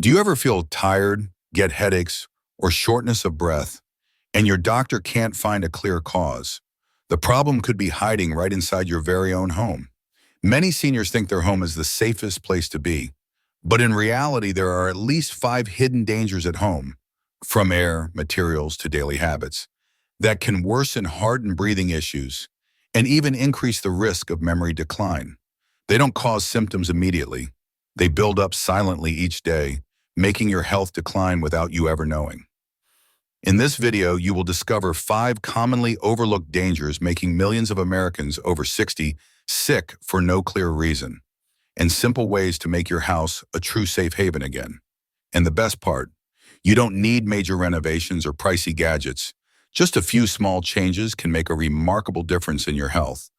Do you ever feel tired, get headaches, or shortness of breath, and your doctor can't find a clear cause? The problem could be hiding right inside your very own home. Many seniors think their home is the safest place to be, but in reality, there are at least 5 hidden dangers at home, from air, materials to daily habits, that can worsen heart and breathing issues and even increase the risk of memory decline. They don't cause symptoms immediately. They build up silently each day, making your health decline without you ever knowing. In this video, you will discover 5 commonly overlooked dangers making millions of Americans over 60 sick for no clear reason, and simple ways to make your house a true safe haven again. And the best part, you don't need major renovations or pricey gadgets. Just a few small changes can make a remarkable difference in your health.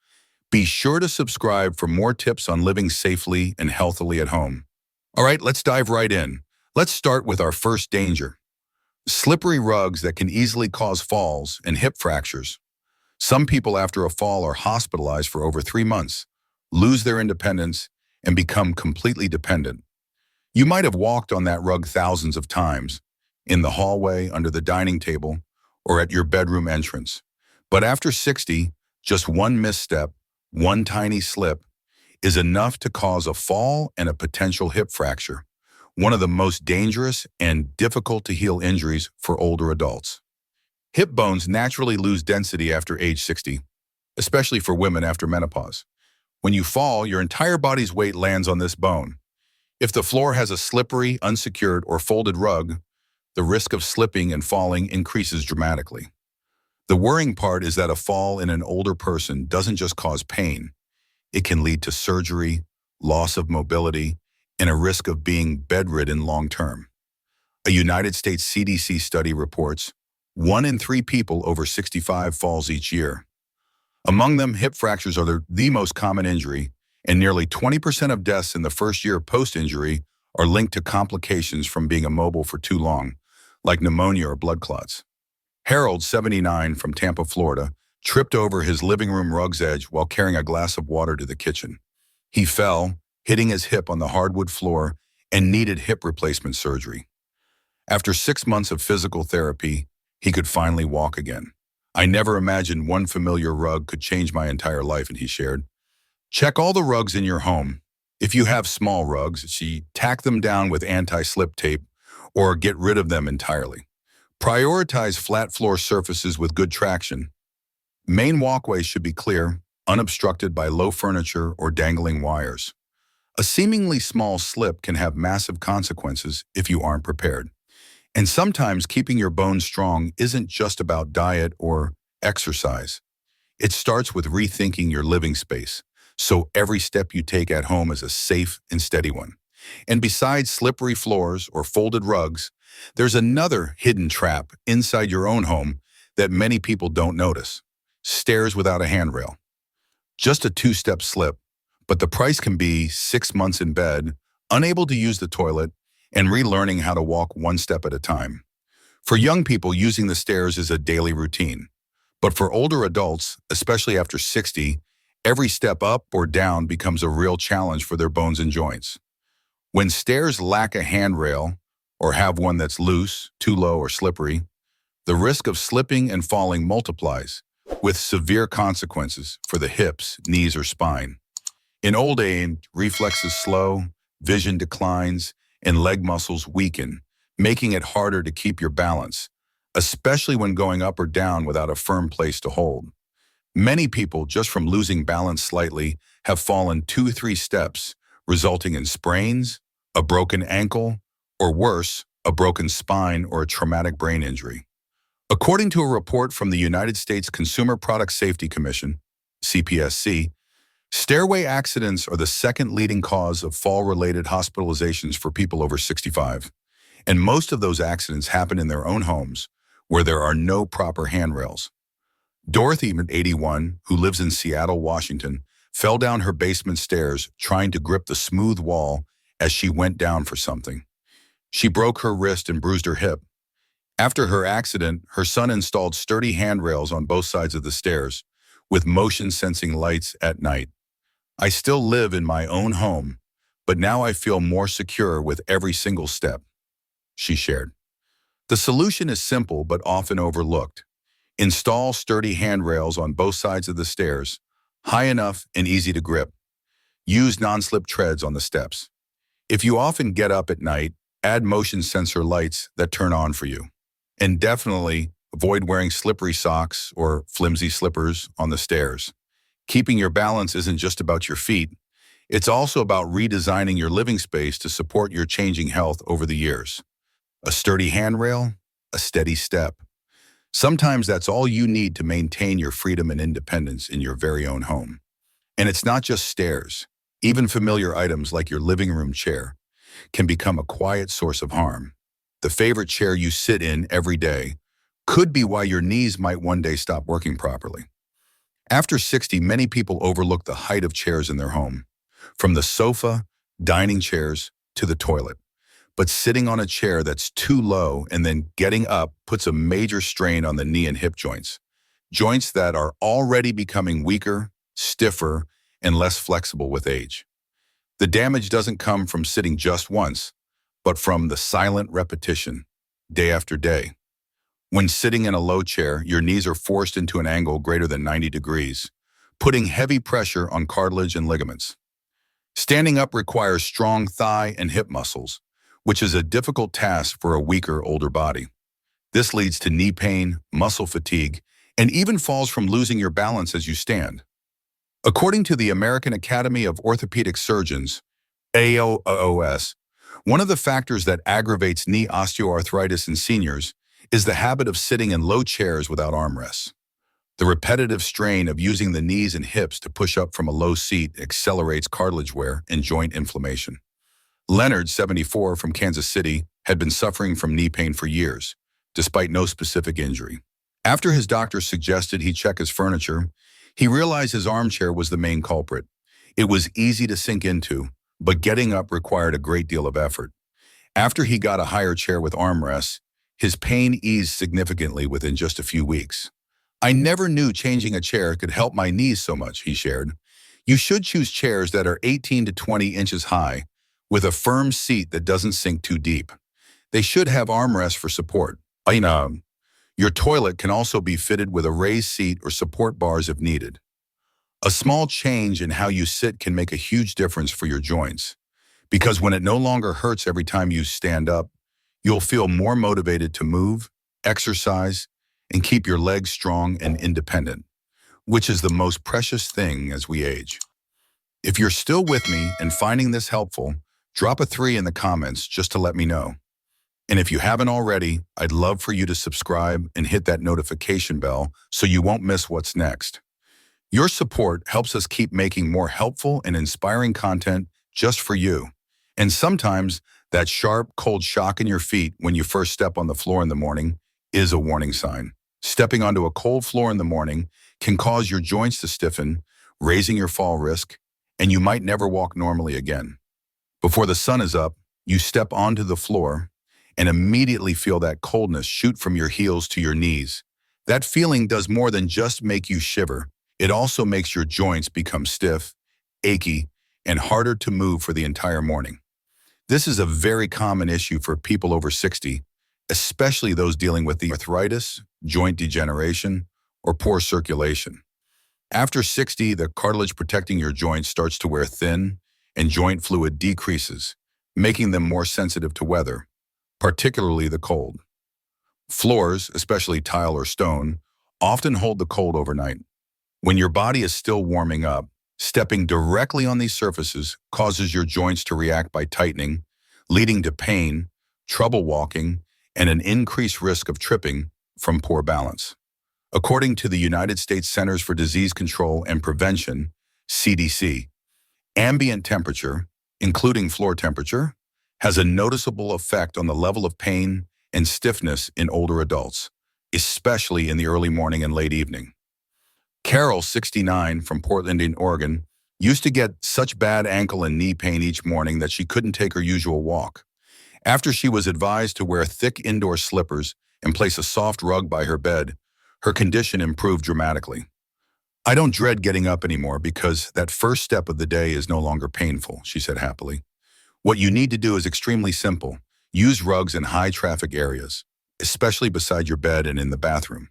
Be sure to subscribe for more tips on living safely and healthily at home. All right, let's dive right in. Let's start with our first danger: slippery rugs that can easily cause falls and hip fractures. Some people after a fall are hospitalized for over 3 months, lose their independence, and become completely dependent. You might have walked on that rug thousands of times, in the hallway, under the dining table, or at your bedroom entrance. But after 60, just one misstep, one tiny slip, is enough to cause a fall and a potential hip fracture, one of the most dangerous and difficult to heal injuries for older adults. Hip bones naturally lose density after age 60, especially for women after menopause. When you fall, your entire body's weight lands on this bone. If the floor has a slippery, unsecured, or folded rug, the risk of slipping and falling increases dramatically. The worrying part is that a fall in an older person doesn't just cause pain. It can lead to surgery, loss of mobility, and a risk of being bedridden long-term. A United States CDC study reports 1 in 3 people over 65 falls each year. Among them, hip fractures are the most common injury, and nearly 20% of deaths in the first year post-injury are linked to complications from being immobile for too long, like pneumonia or blood clots. Harold, 79, from Tampa, Florida, tripped over his living room rug's edge while carrying a glass of water to the kitchen. He fell, hitting his hip on the hardwood floor, and needed hip replacement surgery. After 6 months of physical therapy, he could finally walk again. "I never imagined one familiar rug could change my entire life," and he shared. Check all the rugs in your home. If you have small rugs, tack them down with anti-slip tape or get rid of them entirely. Prioritize flat floor surfaces with good traction. Main walkways should be clear, unobstructed by low furniture or dangling wires. A seemingly small slip can have massive consequences if you aren't prepared. And sometimes keeping your bones strong isn't just about diet or exercise. It starts with rethinking your living space, so every step you take at home is a safe and steady one. And besides slippery floors or folded rugs, there's another hidden trap inside your own home that many people don't notice: stairs without a handrail. Just a 2-step slip, but the price can be 6 months in bed, unable to use the toilet, and relearning how to walk one step at a time. For young people, using the stairs is a daily routine. But for older adults, especially after 60, every step up or down becomes a real challenge for their bones and joints. When stairs lack a handrail or have one that's loose, too low, or slippery, the risk of slipping and falling multiplies, with severe consequences for the hips, knees, or spine. In old age, reflexes slow, vision declines, and leg muscles weaken, making it harder to keep your balance, especially when going up or down without a firm place to hold. Many people, just from losing balance slightly, have fallen 2-3 steps, resulting in sprains, a broken ankle, or worse, a broken spine or a traumatic brain injury. According to a report from the United States Consumer Product Safety Commission, CPSC, stairway accidents are the second leading cause of fall-related hospitalizations for people over 65, and most of those accidents happen in their own homes, where there are no proper handrails. Dorothy, 81, who lives in Seattle, Washington, fell down her basement stairs trying to grip the smooth wall as she went down for something. She broke her wrist and bruised her hip. After her accident, her son installed sturdy handrails on both sides of the stairs, with motion-sensing lights at night. "I still live in my own home, but now I feel more secure with every single step." she shared. The solution is simple but often overlooked. Install sturdy handrails on both sides of the stairs, high enough and easy to grip. Use non-slip treads on the steps. If you often get up at night, add motion sensor lights that turn on for you. And definitely avoid wearing slippery socks or flimsy slippers on the stairs. Keeping your balance isn't just about your feet. It's also about redesigning your living space to support your changing health over the years. A sturdy handrail, a steady step. Sometimes that's all you need to maintain your freedom and independence in your very own home. And it's not just stairs. Even familiar items like your living room chair can become a quiet source of harm. The favorite chair you sit in every day could be why your knees might one day stop working properly. After 60, many people overlook the height of chairs in their home, from the sofa, dining chairs, to the toilet. But sitting on a chair that's too low and then getting up puts a major strain on the knee and hip joints that are already becoming weaker, stiffer, and less flexible with age. The damage doesn't come from sitting just once, but from the silent repetition, day after day. When sitting in a low chair, your knees are forced into an angle greater than 90 degrees, putting heavy pressure on cartilage and ligaments. Standing up requires strong thigh and hip muscles, which is a difficult task for a weaker, older body. This leads to knee pain, muscle fatigue, and even falls from losing your balance as you stand. According to the American Academy of Orthopedic Surgeons, AOOS, one of the factors that aggravates knee osteoarthritis in seniors is the habit of sitting in low chairs without armrests. The repetitive strain of using the knees and hips to push up from a low seat accelerates cartilage wear and joint inflammation. Leonard, 74, from Kansas City, had been suffering from knee pain for years, despite no specific injury. After his doctor suggested he check his furniture, he realized his armchair was the main culprit. It was easy to sink into, but getting up required a great deal of effort. After he got a higher chair with armrests, his pain eased significantly within just a few weeks. "I never knew changing a chair could help my knees so much," he shared. "You should choose chairs that are 18 to 20 inches high, with a firm seat that doesn't sink too deep. They should have armrests for support. Your toilet can also be fitted with a raised seat or support bars if needed. A small change in how you sit can make a huge difference for your joints, because when it no longer hurts every time you stand up, you'll feel more motivated to move, exercise, and keep your legs strong and independent, which is the most precious thing as we age." If you're still with me and finding this helpful, drop a 3 in the comments just to let me know. And if you haven't already, I'd love for you to subscribe and hit that notification bell so you won't miss what's next. Your support helps us keep making more helpful and inspiring content just for you. And sometimes that sharp, cold shock in your feet when you first step on the floor in the morning is a warning sign. Stepping onto a cold floor in the morning can cause your joints to stiffen, raising your fall risk, and you might never walk normally again. Before the sun is up, you step onto the floor and immediately feel that coldness shoot from your heels to your knees. That feeling does more than just make you shiver. It also makes your joints become stiff, achy, and harder to move for the entire morning. This is a very common issue for people over 60, especially those dealing with the arthritis, joint degeneration, or poor circulation. After 60, the cartilage protecting your joints starts to wear thin, and joint fluid decreases, making them more sensitive to weather, particularly the cold. Floors, especially tile or stone, often hold the cold overnight. When your body is still warming up, stepping directly on these surfaces causes your joints to react by tightening, leading to pain, trouble walking, and an increased risk of tripping from poor balance. According to the United States Centers for Disease Control and Prevention, CDC, ambient temperature, including floor temperature, has a noticeable effect on the level of pain and stiffness in older adults, especially in the early morning and late evening. Carol, 69, from Portland in Oregon, used to get such bad ankle and knee pain each morning that she couldn't take her usual walk. After she was advised to wear thick indoor slippers and place a soft rug by her bed, her condition improved dramatically. "I don't dread getting up anymore because that first step of the day is no longer painful," she said happily. "What you need to do is extremely simple. Use rugs in high-traffic areas, especially beside your bed and in the bathroom.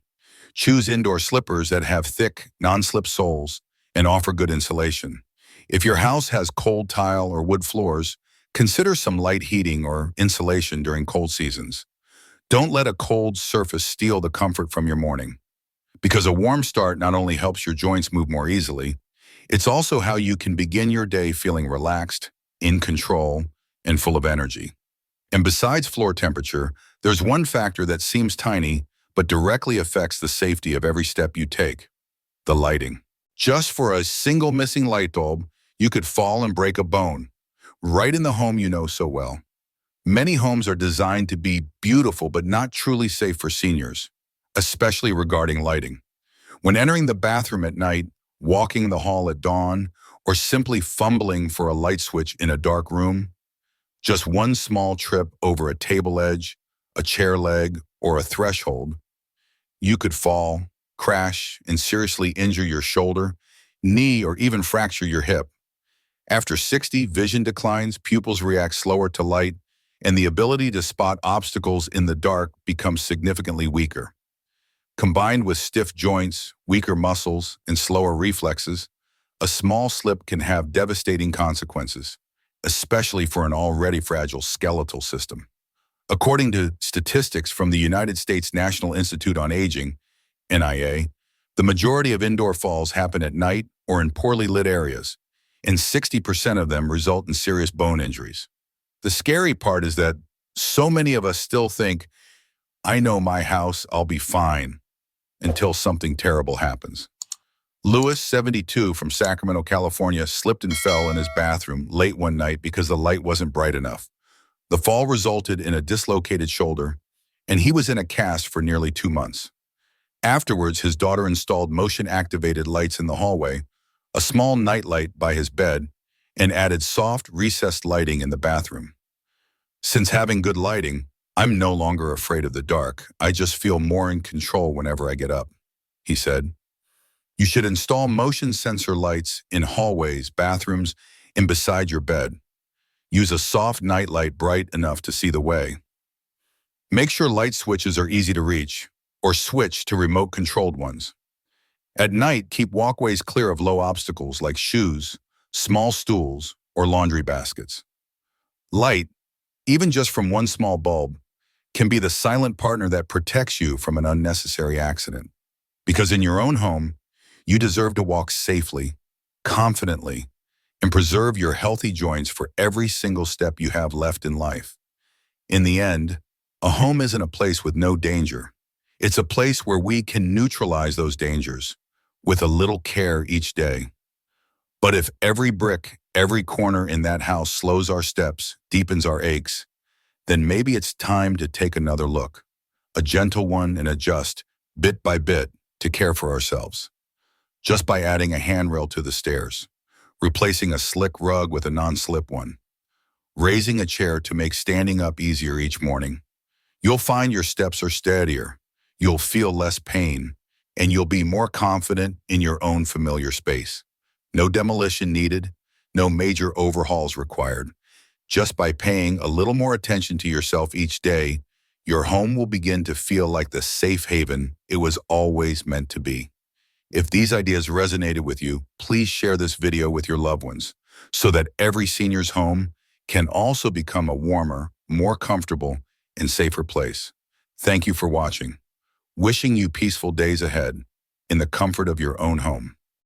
Choose indoor slippers that have thick, non-slip soles and offer good insulation. If your house has cold tile or wood floors, consider some light heating or insulation during cold seasons. Don't let a cold surface steal the comfort from your morning, because a warm start not only helps your joints move more easily, it's also how you can begin your day feeling relaxed, in control, and full of energy. And besides floor temperature, there's one factor that seems tiny but directly affects the safety of every step you take: the lighting. Just for a single missing light bulb, you could fall and break a bone, right in the home you know so well. Many homes are designed to be beautiful but not truly safe for seniors, especially regarding lighting. When entering the bathroom at night, walking the hall at dawn, or simply fumbling for a light switch in a dark room, just one small trip over a table edge, a chair leg, or a threshold, you could fall, crash, and seriously injure your shoulder, knee, or even fracture your hip. After 60, vision declines, pupils react slower to light, and the ability to spot obstacles in the dark becomes significantly weaker. Combined with stiff joints, weaker muscles, and slower reflexes, a small slip can have devastating consequences, especially for an already fragile skeletal system. According to statistics from the United States National Institute on Aging, NIA, the majority of indoor falls happen at night or in poorly lit areas, and 60% of them result in serious bone injuries. The scary part is that so many of us still think, "I know my house, I'll be fine," until something terrible happens. Lewis, 72, from Sacramento, California, slipped and fell in his bathroom late one night because the light wasn't bright enough. The fall resulted in a dislocated shoulder, and he was in a cast for nearly 2 months. Afterwards, his daughter installed motion-activated lights in the hallway, a small nightlight by his bed, and added soft, recessed lighting in the bathroom. "Since having good lighting, I'm no longer afraid of the dark. I just feel more in control whenever I get up," he said. You should install motion sensor lights in hallways, bathrooms, and beside your bed. Use a soft nightlight bright enough to see the way. Make sure light switches are easy to reach, or switch to remote-controlled ones. At night, keep walkways clear of low obstacles like shoes, small stools, or laundry baskets. Light, even just from one small bulb, can be the silent partner that protects you from an unnecessary accident. Because in your own home, you deserve to walk safely, confidently, and preserve your healthy joints for every single step you have left in life. In the end, a home isn't a place with no danger. It's a place where we can neutralize those dangers with a little care each day. But if every brick, every corner in that house slows our steps, deepens our aches, then maybe it's time to take another look, a gentle one, and adjust, bit by bit, to care for ourselves. Just by adding a handrail to the stairs, replacing a slick rug with a non-slip one, raising a chair to make standing up easier each morning, you'll find your steps are steadier, you'll feel less pain, and you'll be more confident in your own familiar space. No demolition needed, no major overhauls required. Just by paying a little more attention to yourself each day, your home will begin to feel like the safe haven it was always meant to be. If these ideas resonated with you, please share this video with your loved ones so that every senior's home can also become a warmer, more comfortable, and safer place. Thank you for watching. Wishing you peaceful days ahead in the comfort of your own home.